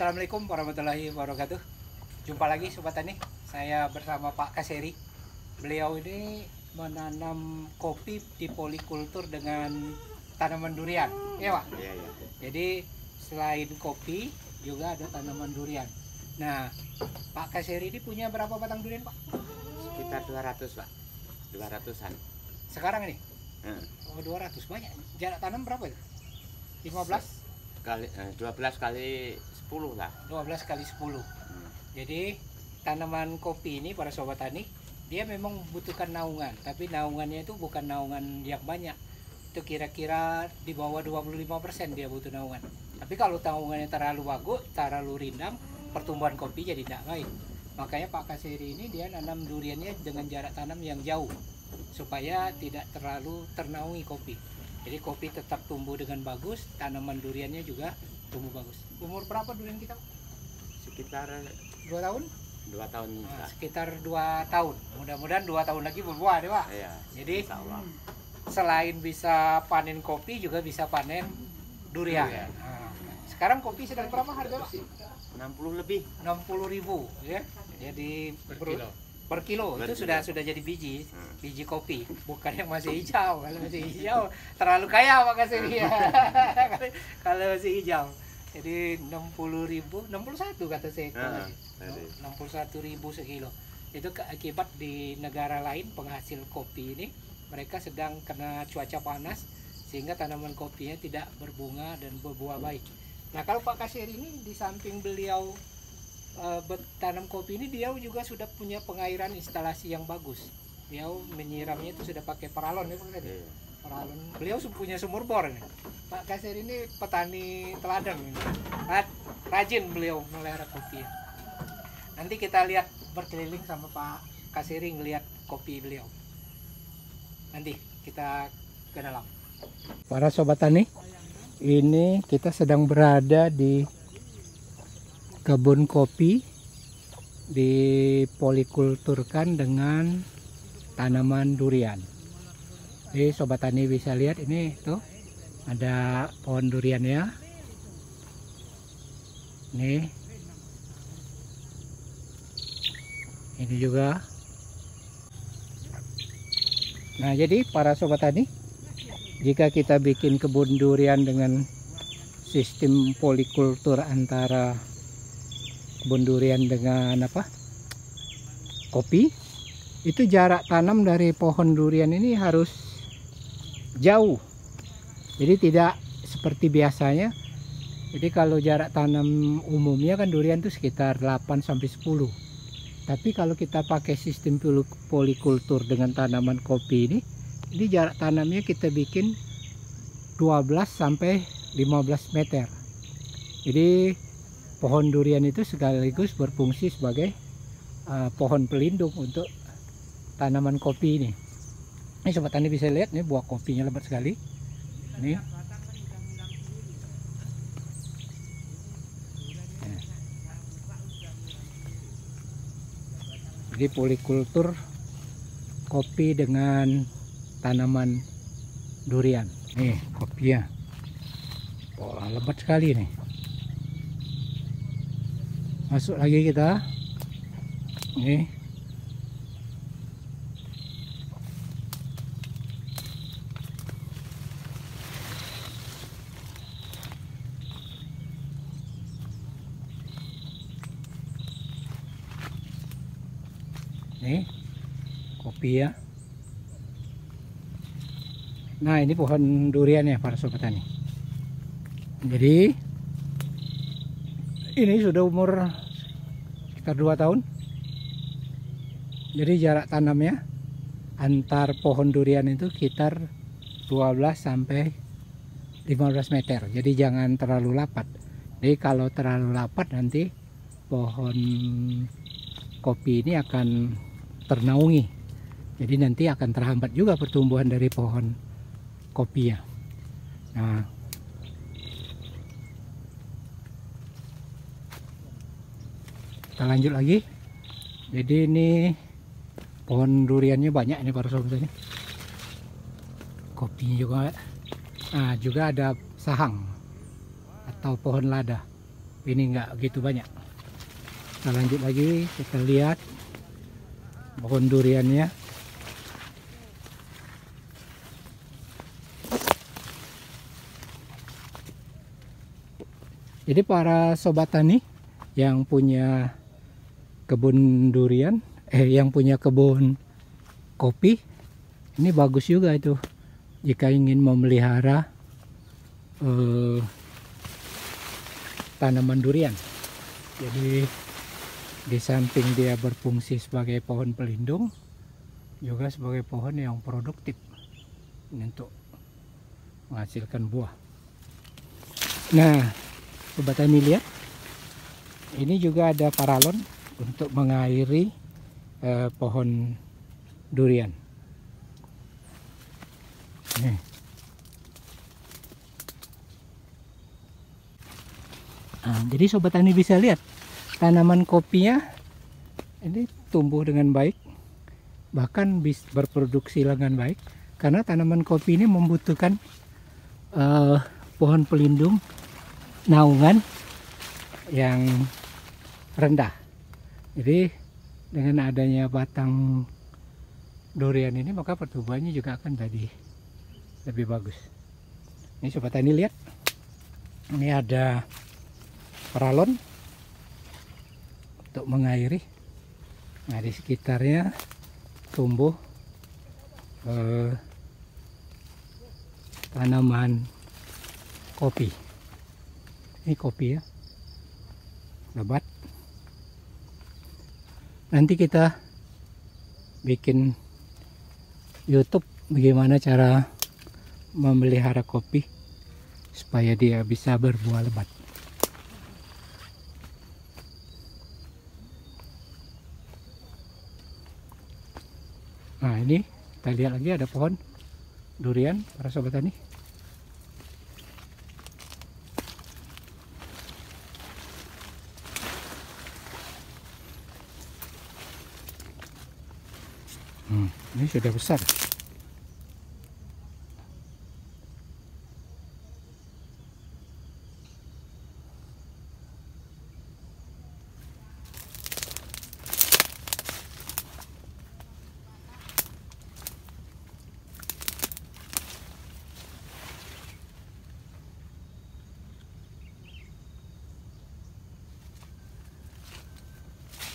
Assalamualaikum warahmatullahi wabarakatuh. Jumpa lagi Sobat Tani. Saya bersama Pak Kaseri. Beliau ini menanam kopi di polikultur dengan tanaman durian. Ya Pak? Iya, iya. Jadi selain kopi juga ada tanaman durian. Nah, Pak Kaseri ini punya berapa batang durian Pak? Sekitar 200 Pak. 200-an. Sekarang ini? Hmm. Oh 200, banyak. Jarak tanam berapa itu? 15? 12 kali 10 lah. 12 kali 10. Jadi tanaman kopi ini para sobat tani, dia memang membutuhkan naungan, tapi naungannya itu bukan naungan yang banyak. Itu kira-kira di bawah 25% dia butuh naungan. Tapi kalau naungannya terlalu bagus, terlalu rindang, pertumbuhan kopi jadi tidak baik. Makanya Pak Kaseri ini dia nanam duriannya dengan jarak tanam yang jauh supaya tidak terlalu ternaungi kopi. Jadi kopi tetap tumbuh dengan bagus, tanaman duriannya juga tumbuh bagus. Umur berapa durian kita? Sekitar 2 tahun? 2 tahun Nah, Pak. sekitar 2 tahun. Mudah-mudahan 2 tahun lagi berbuah deh Pak. Iya. Jadi Insya Allah. selain bisa panen kopi juga bisa panen durian. Durian. Nah, sekarang kopi sedang berapa harga Pak? 60 lebih. 60.000 ya. Jadi per kilo itu kilo. sudah jadi biji kopi, bukan yang masih hijau. Kalau masih hijau terlalu kaya Pak Kaseri ya. Kalau masih hijau. Jadi 60.000, 61 kata saya tadi. 61.000 sekilo. Itu akibat di negara lain penghasil kopi ini mereka sedang kena cuaca panas sehingga tanaman kopinya tidak berbunga dan berbuah baik. Nah, kalau Pak Kaseri ini di samping beliau bertanam kopi ini, dia juga sudah punya pengairan instalasi yang bagus. Dia menyiramnya itu sudah pakai paralon ya Pak. Iya. Paralon. Beliau punya sumur bor nih. Pak Kaseri ini petani teladan ini. Rajin beliau melihara kopi. Nanti kita lihat berkeliling sama Pak Kaseri ngelihat kopi beliau. Nanti kita ke dalam. Para sobat tani, ini kita sedang berada di kebun kopi, dipolikulturkan dengan tanaman durian. Jadi sobat tani bisa lihat ini tuh ada pohon durian ya. Ini juga. Nah, jadi para sobat tani, jika kita bikin kebun durian dengan sistem polikultur antara kebun durian dengan kopi, itu jarak tanam dari pohon durian ini harus jauh. Jadi tidak seperti biasanya. Jadi kalau jarak tanam umumnya kan durian itu sekitar 8 sampai 10. Tapi kalau kita pakai sistem polikultur dengan tanaman kopi ini jarak tanamnya kita bikin 12 sampai 15 meter. Jadi pohon durian itu sekaligus berfungsi sebagai pohon pelindung untuk tanaman kopi ini. Ini sobat tani bisa lihat nih buah kopinya lebat sekali. Ini. Jadi polikultur kopi dengan tanaman durian. Nih kopinya. Wah, lebat sekali nih. Masuk lagi kita. Nih. Nih. Kopi ya. Nah, ini pohon durian ya para sobat tani. Jadi ini sudah umur sekitar 2 tahun. Jadi jarak tanamnya antar pohon durian itu sekitar 12 sampai 15 meter. Jadi jangan terlalu rapat. Jadi kalau terlalu rapat nanti pohon kopi ini akan ternaungi. Jadi nanti akan terhambat juga pertumbuhan dari pohon kopi ya. Nah, kita lanjut lagi. Jadi ini pohon duriannya banyak ini para sobat ini. Kopinya juga. Nah, juga ada sahang atau pohon lada. ini nggak gitu banyak. Kita lanjut lagi, kita lihat pohon duriannya. Jadi para sobat tani yang punya kebun durian, yang punya kebun kopi, ini bagus juga itu jika ingin memelihara tanaman durian. Jadi di samping dia berfungsi sebagai pohon pelindung, juga sebagai pohon yang produktif untuk menghasilkan buah. Nah, sobat tani lihat, ini juga ada paralon untuk mengairi pohon durian. Nih. Nah, jadi sobat tani bisa lihat tanaman kopinya ini tumbuh dengan baik, bahkan bisa berproduksi dengan baik, karena tanaman kopi ini membutuhkan pohon pelindung naungan yang rendah. Jadi dengan adanya batang durian ini, maka pertumbuhannya juga akan jadi lebih bagus. Ini sobat tani lihat, ini ada paralon untuk mengairi. Nah, di sekitarnya tumbuh tanaman kopi. Ini kopi ya, lebat. Nanti kita bikin YouTube bagaimana cara memelihara kopi supaya dia bisa berbuah lebat. Nah, ini kita lihat lagi ada pohon durian para sobat tani. Ini sudah besar.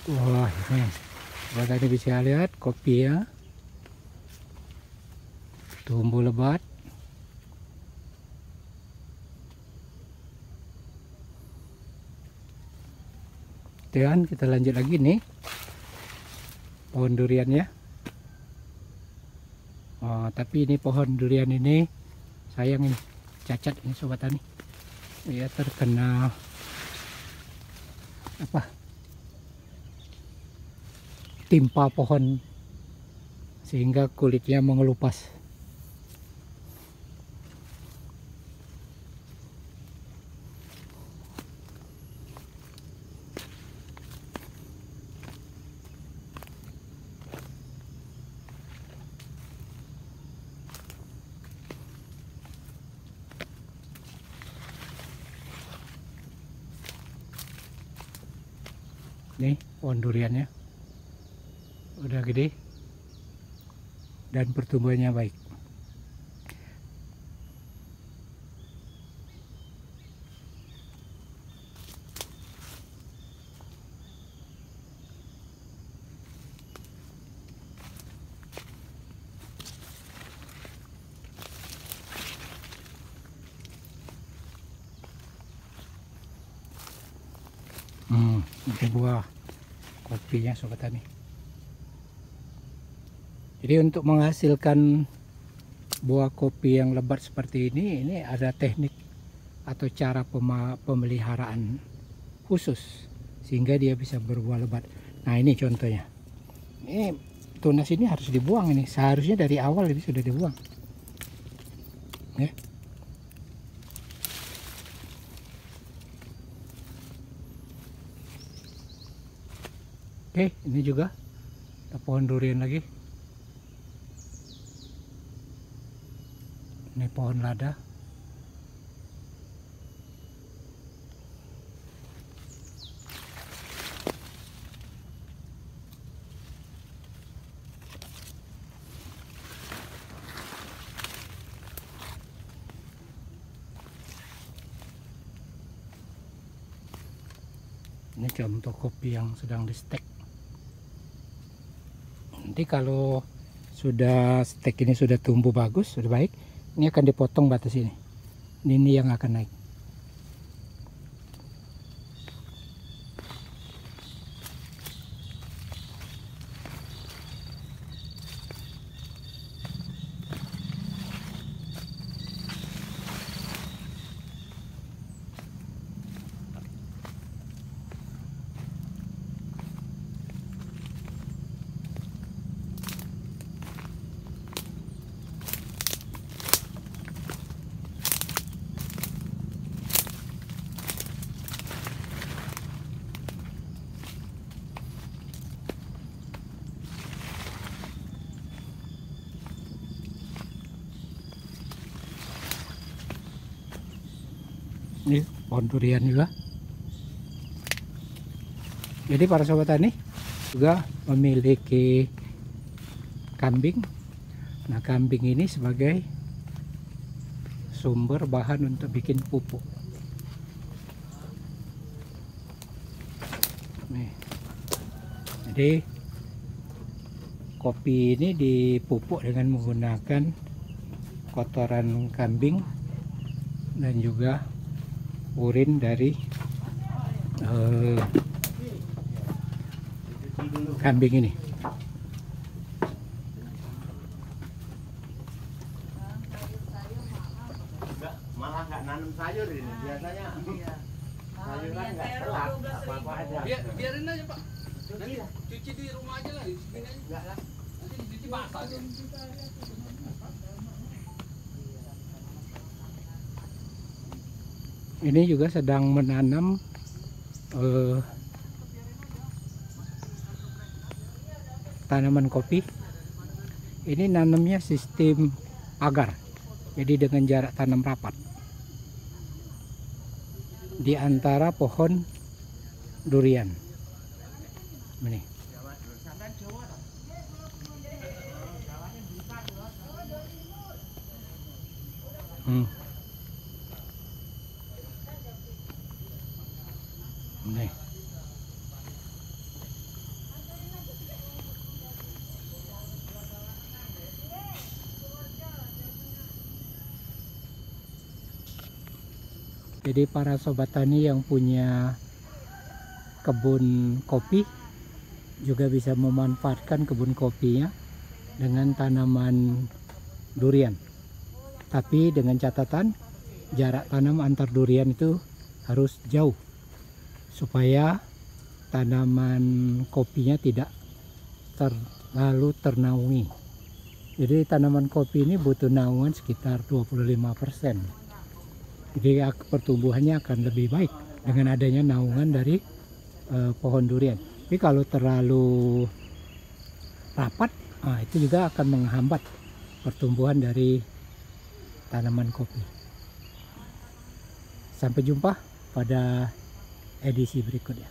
Wah, ini tadi bisa lihat kopi ya, tumbuh lebat. Dan kita lanjut lagi nih pohon duriannya. Oh, tapi ini pohon durian ini sayang ini, cacat ini sobat tani. Ya, terkena apa? Timpa pohon sehingga kulitnya mengelupas. Nih pohon duriannya udah gede dan pertumbuhannya baik. Ini buah kopinya sobat tani. Jadi untuk menghasilkan buah kopi yang lebat seperti ini ada teknik atau cara pemeliharaan khusus sehingga dia bisa berbuah lebat. Nah, ini contohnya. Ini tunas ini harus dibuang ini. Seharusnya dari awal ini sudah dibuang. Ya. Oke, ini juga ada pohon durian lagi. Ini pohon lada. Ini contoh kopi yang sedang di stek. Nanti kalau sudah stek ini sudah tumbuh bagus, sudah baik, ini akan dipotong batas ini. Ini yang akan naik. Ini pohon durian juga. Jadi para sobat tani juga memiliki kambing. Nah, kambing ini sebagai sumber bahan untuk bikin pupuk. Nih. Jadi kopi ini dipupuk dengan menggunakan kotoran kambing dan juga urin dari kambing ini. Malah nggak nanam sayur ini biasanya. Sayuran nggak telat, apa-apa aja. Biarin aja Pak. Nanti cuci di rumah aja lah, di sini aja. Enggak lah. Nanti dicuci basah aja. Ini juga sedang menanam tanaman kopi. Ini nanamnya sistem pagar, jadi dengan jarak tanam rapat di antara pohon durian. Ini. Nih. Jadi para sobat tani yang punya kebun kopi juga bisa memanfaatkan kebun kopinya dengan tanaman durian. Tapi dengan catatan jarak tanam antar durian itu harus jauh supaya tanaman kopinya tidak terlalu ternaungi. Jadi tanaman kopi ini butuh naungan sekitar 25%. Jadi pertumbuhannya akan lebih baik dengan adanya naungan dari pohon durian. Tapi kalau terlalu rapat, itu juga akan menghambat pertumbuhan dari tanaman kopi. Sampai jumpa pada edisi berikutnya.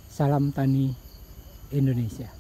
Salam tani Indonesia.